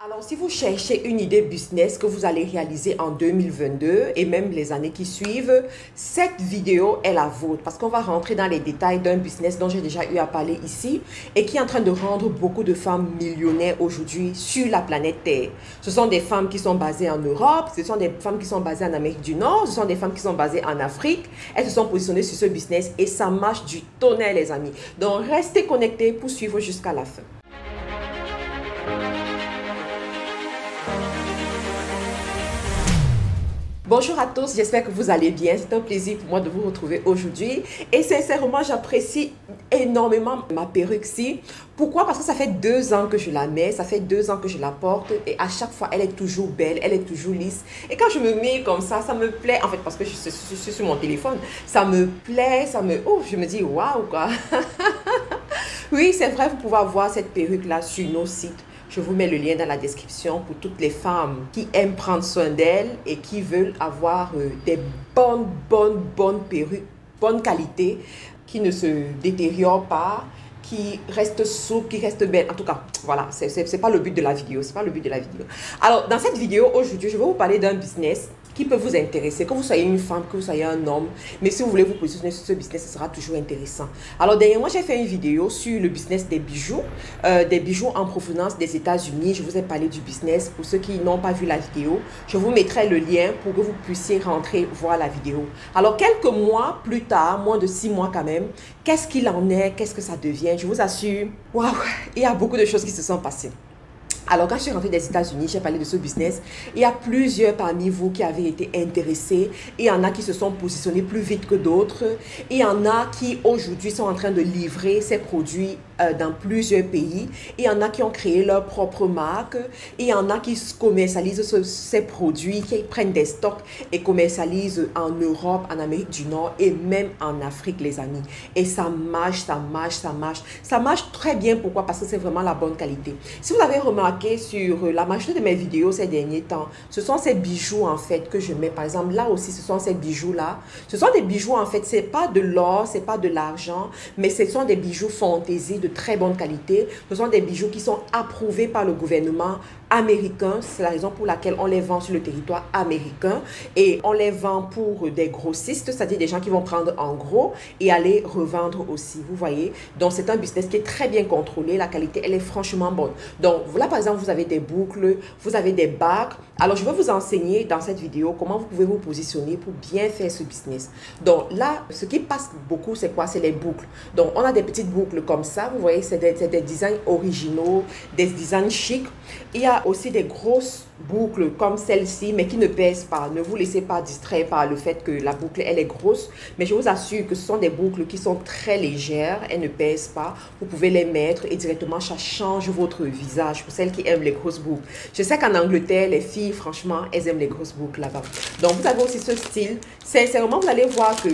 Alors, si vous cherchez une idée business que vous allez réaliser en 2022 et même les années qui suivent, cette vidéo est la vôtre parce qu'on va rentrer dans les détails d'un business dont j'ai déjà eu à parler ici et qui est en train de rendre beaucoup de femmes millionnaires aujourd'hui sur la planète Terre. Ce sont des femmes qui sont basées en Europe, ce sont des femmes qui sont basées en Amérique du Nord, ce sont des femmes qui sont basées en Afrique. Elles se sont positionnées sur ce business et ça marche du tonnerre, les amis. Donc, restez connectés pour suivre jusqu'à la fin. Bonjour à tous, j'espère que vous allez bien. C'est un plaisir pour moi de vous retrouver aujourd'hui. Et sincèrement, j'apprécie énormément ma perruque-ci. Pourquoi? Parce que ça fait 2 ans que je la mets, ça fait 2 ans que je la porte. Et à chaque fois, elle est toujours belle, elle est toujours lisse. Et quand je me mets comme ça me plaît. En fait, parce que je suis sur mon téléphone, ça me plaît, je me dis waouh quoi. Oui, c'est vrai, vous pouvez avoir cette perruque-là sur nos sites. Je vous mets le lien dans la description pour toutes les femmes qui aiment prendre soin d'elles et qui veulent avoir des bonnes perruques, bonne qualité, qui ne se détériorent pas, qui restent souples, qui restent belles. En tout cas, voilà, c'est pas le but de la vidéo, c'est pas le but de la vidéo. Alors, dans cette vidéo, aujourd'hui, je vais vous parler d'un business qui peut vous intéresser, que vous soyez une femme, que vous soyez un homme, mais si vous voulez vous positionner sur ce business, ce sera toujours intéressant. Alors dernièrement, j'ai fait une vidéo sur le business des bijoux en provenance des États-Unis. Je vous ai parlé du business. Pour ceux qui n'ont pas vu la vidéo, je vous mettrai le lien pour que vous puissiez rentrer voir la vidéo. Alors quelques mois plus tard, moins de 6 mois quand même, qu'est-ce qu'il en est, qu'est-ce que ça devient? Je vous assure, waouh, il y a beaucoup de choses qui se sont passées. Alors, quand je suis rentrée des États-Unis, j'ai parlé de ce business. Il y a plusieurs parmi vous qui avaient été intéressés. Il y en a qui se sont positionnés plus vite que d'autres. Il y en a qui, aujourd'hui, sont en train de livrer ces produits dans plusieurs pays. Il y en a qui ont créé leur propre marque. Il y en a qui commercialisent ces produits, qui prennent des stocks et commercialisent en Europe, en Amérique du Nord et même en Afrique, les amis. Et ça marche, ça marche, ça marche. Ça marche très bien. Pourquoi? Parce que c'est vraiment la bonne qualité. Si vous avez remarqué sur la majorité de mes vidéos ces derniers temps, ce sont ces bijoux en fait que je mets. Par exemple, là aussi, ce sont ces bijoux-là. Ce sont des bijoux en fait, c'est pas de l'or, c'est pas de l'argent, mais ce sont des bijoux fantaisie de très bonne qualité. Ce sont des bijoux qui sont approuvés par le gouvernement américain. C'est la raison pour laquelle on les vend sur le territoire américain et on les vend pour des grossistes, c'est-à-dire des gens qui vont prendre en gros et aller revendre aussi, vous voyez. Donc, c'est un business qui est très bien contrôlé. La qualité, elle est franchement bonne. Donc, là, par exemple, vous avez des boucles, vous avez des bagues. Alors, je vais vous enseigner dans cette vidéo comment vous pouvez vous positionner pour bien faire ce business. Donc, là, ce qui passe beaucoup, c'est quoi? C'est les boucles. Donc, on a des petites boucles comme ça. Vous voyez, c'est des designs originaux, des designs chics. Il y a aussi des grosses boucles comme celle-ci, mais qui ne pèsent pas. Ne vous laissez pas distraire par le fait que la boucle, elle est grosse. Mais je vous assure que ce sont des boucles qui sont très légères. Elles ne pèsent pas. Vous pouvez les mettre et directement, ça change votre visage. Pour celles qui aiment les grosses boucles. Je sais qu'en Angleterre, les filles, franchement, elles aiment les grosses boucles là-bas. Donc, vous avez aussi ce style. Sincèrement, vous allez voir que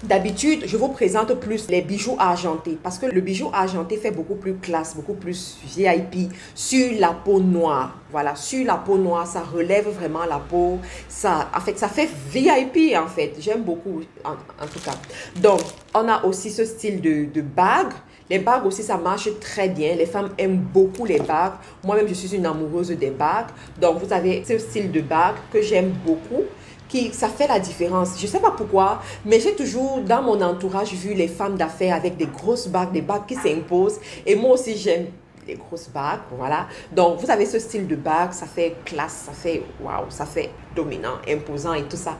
d'habitude, je vous présente plus les bijoux argentés parce que le bijou argenté fait beaucoup plus classe, beaucoup plus VIP sur la peau noire. Voilà, sur la peau noire, ça relève vraiment la peau. Ça, en fait, ça fait VIP en fait. J'aime beaucoup en tout cas. Donc, on a aussi ce style de bague. Les bagues aussi, ça marche très bien. Les femmes aiment beaucoup les bagues. Moi-même, je suis une amoureuse des bagues. Donc, vous avez ce style de bague que j'aime beaucoup. Ça fait la différence. Je ne sais pas pourquoi, mais j'ai toujours dans mon entourage vu les femmes d'affaires avec des grosses bagues, des bagues qui s'imposent. Et moi aussi, j'aime les grosses bagues, voilà. Donc, vous avez ce style de bague, ça fait classe, ça fait waouh, ça fait dominant, imposant et tout ça.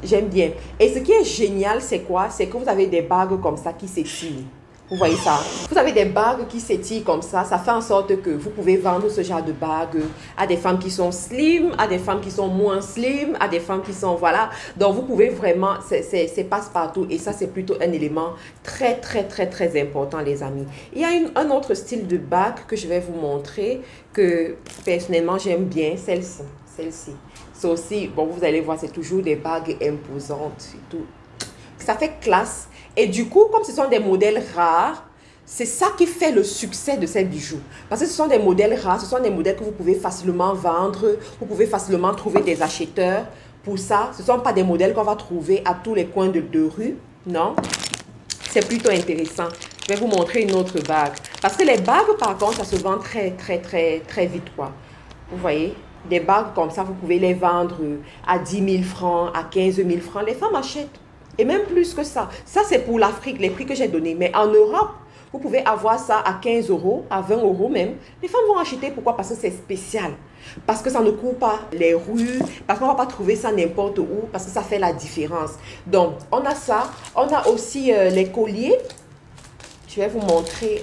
J'aime bien. Et ce qui est génial, c'est quoi? C'est que vous avez des bagues comme ça qui s'étirent. Vous voyez ça? Vous avez des bagues qui s'étirent comme ça. Ça fait en sorte que vous pouvez vendre ce genre de bagues à des femmes qui sont slim, à des femmes qui sont moins slim, à des femmes qui sont, voilà. Donc, vous pouvez vraiment, c'est passe-partout. Et ça, c'est plutôt un élément très important, les amis. Il y a un autre style de bague que je vais vous montrer que, personnellement, j'aime bien. Celle-ci. Celle-ci. Ça aussi, bon, vous allez voir, c'est toujours des bagues imposantes et tout. Ça fait classe. Et du coup, comme ce sont des modèles rares, c'est ça qui fait le succès de ces bijoux. Parce que ce sont des modèles rares, ce sont des modèles que vous pouvez facilement vendre, vous pouvez facilement trouver des acheteurs. Pour ça, ce ne sont pas des modèles qu'on va trouver à tous les coins de rue, non? C'est plutôt intéressant. Je vais vous montrer une autre bague. Parce que les bagues, par contre, ça se vend très vite, quoi. Vous voyez, des bagues comme ça, vous pouvez les vendre à 10 000 francs, à 15 000 francs. Les femmes achètent. Et même plus que ça. Ça, c'est pour l'Afrique, les prix que j'ai donnés. Mais en Europe, vous pouvez avoir ça à 15 euros, à 20 euros même. Les femmes vont acheter. Pourquoi? Parce que c'est spécial. Parce que ça ne court pas les rues. Parce qu'on ne va pas trouver ça n'importe où. Parce que ça fait la différence. Donc, on a ça. On a aussi les colliers. Je vais vous montrer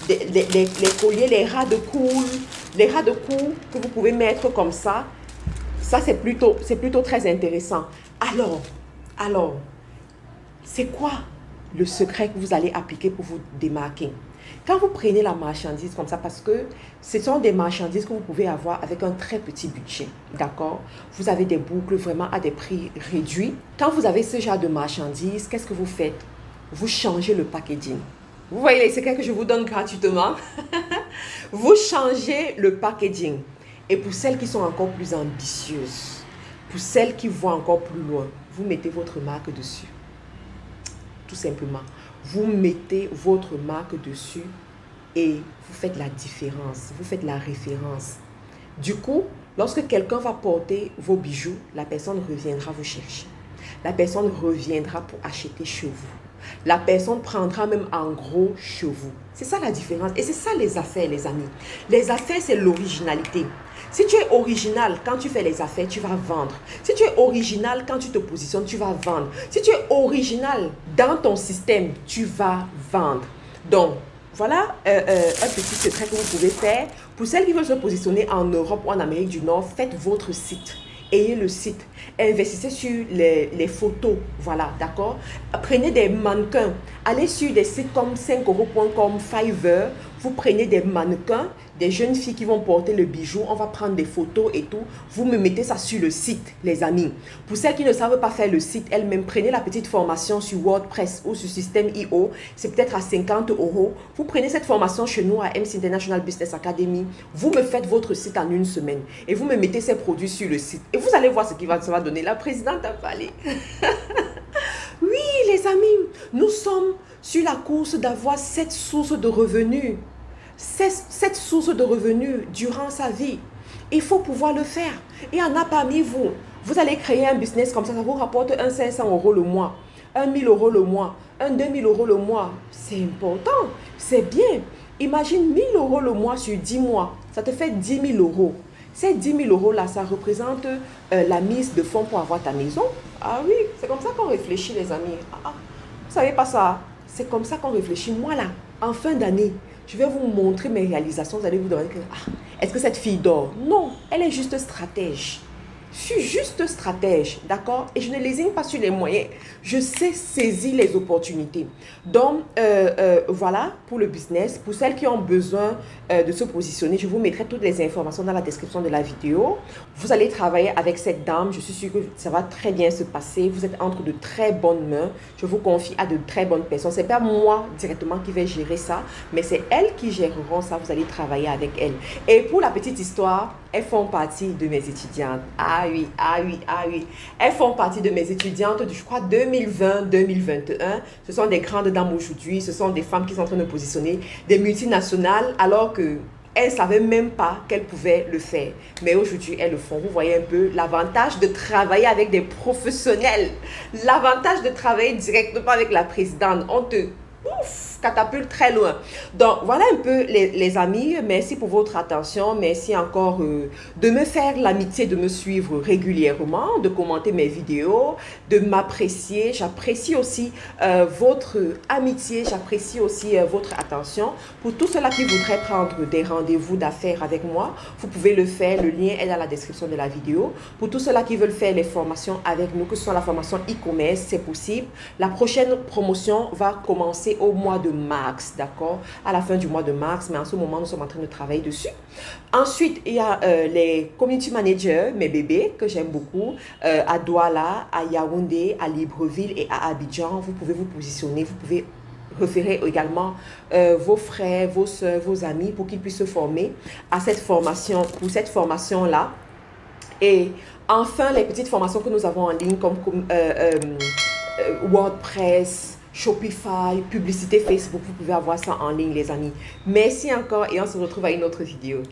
les colliers, les ras de cou. Les ras de cou que vous pouvez mettre comme ça. Ça, c'est plutôt très intéressant. Alors, c'est quoi le secret que vous allez appliquer pour vous démarquer? Quand vous prenez la marchandise comme ça, parce que ce sont des marchandises que vous pouvez avoir avec un très petit budget, d'accord? Vous avez des boucles vraiment à des prix réduits. Quand vous avez ce genre de marchandises, qu'est-ce que vous faites? Vous changez le packaging. Vous voyez les secrets que je vous donne gratuitement? Vous changez le packaging. Et pour celles qui sont encore plus ambitieuses, pour celles qui voient encore plus loin, vous mettez votre marque dessus. Tout simplement. Vous mettez votre marque dessus et vous faites la différence. Vous faites la référence. Du coup, lorsque quelqu'un va porter vos bijoux, la personne reviendra vous chercher. La personne reviendra pour acheter chez vous. La personne prendra même en gros chez vous. C'est ça la différence. Et c'est ça les affaires, les amis. Les affaires, c'est l'originalité. Si tu es original quand tu fais les affaires, tu vas vendre. Si tu es original quand tu te positionnes, tu vas vendre. Si tu es original dans ton système, tu vas vendre. Donc, voilà un petit secret que vous pouvez faire. Pour celles qui veulent se positionner en Europe ou en Amérique du Nord, faites votre site. Ayez le site, investissez sur les photos, voilà, d'accord? Prenez des mannequins, allez sur des sites comme 5euros.com, Fiverr, vous prenez des mannequins, des jeunes filles qui vont porter le bijou, on va prendre des photos et tout, vous me mettez ça sur le site, les amis. Pour celles qui ne savent pas faire le site elles-mêmes, prenez la petite formation sur WordPress ou sur System.io, c'est peut-être à 50 euros. Vous prenez cette formation chez nous à MC International Business Academy, vous me faites votre site en une semaine et vous me mettez ces produits sur le site et vous allez voir ce qui ça va donner. La présidente a parlé. Oui, les amis, nous sommes sur la course d'avoir cette source de revenus. Cette source de revenus durant sa vie. Il faut pouvoir le faire. Il y en a parmi vous. Vous allez créer un business comme ça vous rapporte un 500 euros le mois, un 1000 euros le mois, un 2000 euros le mois. C'est important, c'est bien. Imagine 1000 euros le mois sur 10 mois. Ça te fait 10 000 euros. Ces 10 000 euros là, ça représente la mise de fonds pour avoir ta maison. Ah oui, c'est comme ça qu'on réfléchit les amis. Ah, vous savez pas ça? C'est comme ça qu'on réfléchit. Moi là, en fin d'année, je vais vous montrer mes réalisations. Vous allez vous demander, est-ce que cette fille dort? Non, elle est juste stratège. Je suis juste stratège, d'accord? Et je ne lésigne pas sur les moyens. Je sais saisir les opportunités. Donc, voilà pour le business. Pour celles qui ont besoin de se positionner, je vous mettrai toutes les informations dans la description de la vidéo. Vous allez travailler avec cette dame. Je suis sûre que ça va très bien se passer. Vous êtes entre de très bonnes mains. Je vous confie à de très bonnes personnes. Ce n'est pas moi directement qui vais gérer ça, mais c'est elles qui géreront ça. Vous allez travailler avec elles. Et pour la petite histoire, elles font partie de mes étudiantes. Ah oui, ah oui, ah oui. Elles font partie de mes étudiantes du, je crois, 2020-2021. Ce sont des grandes dames aujourd'hui. Ce sont des femmes qui sont en train de positionner des multinationales alors que elles ne savaient même pas qu'elles pouvaient le faire. Mais aujourd'hui, elles le font. Vous voyez un peu l'avantage de travailler avec des professionnels. L'avantage de travailler directement avec la présidente. On te catapulte très loin. Donc, voilà un peu les amis. Merci pour votre attention. Merci encore de me faire l'amitié de me suivre régulièrement, de commenter mes vidéos, de m'apprécier. J'apprécie aussi votre amitié. J'apprécie aussi votre attention. Pour tous ceux-là qui voudraient prendre des rendez-vous d'affaires avec moi, vous pouvez le faire. Le lien est dans la description de la vidéo. Pour tous ceux-là qui veulent faire les formations avec nous, que ce soit la formation e-commerce, c'est possible. La prochaine promotion va commencer au mois de mars, d'accord? À la fin du mois de mars, mais en ce moment, nous sommes en train de travailler dessus. Ensuite, il y a les community managers, mes bébés, que j'aime beaucoup, à Douala, à Yaoundé, à Libreville et à Abidjan. Vous pouvez vous positionner, vous pouvez référer également vos frères, vos soeurs, vos amis pour qu'ils puissent se former à cette formation, pour cette formation-là. Et enfin, les petites formations que nous avons en ligne comme WordPress, Shopify, publicité Facebook, vous pouvez avoir ça en ligne les amis. Merci encore et on se retrouve à une autre vidéo.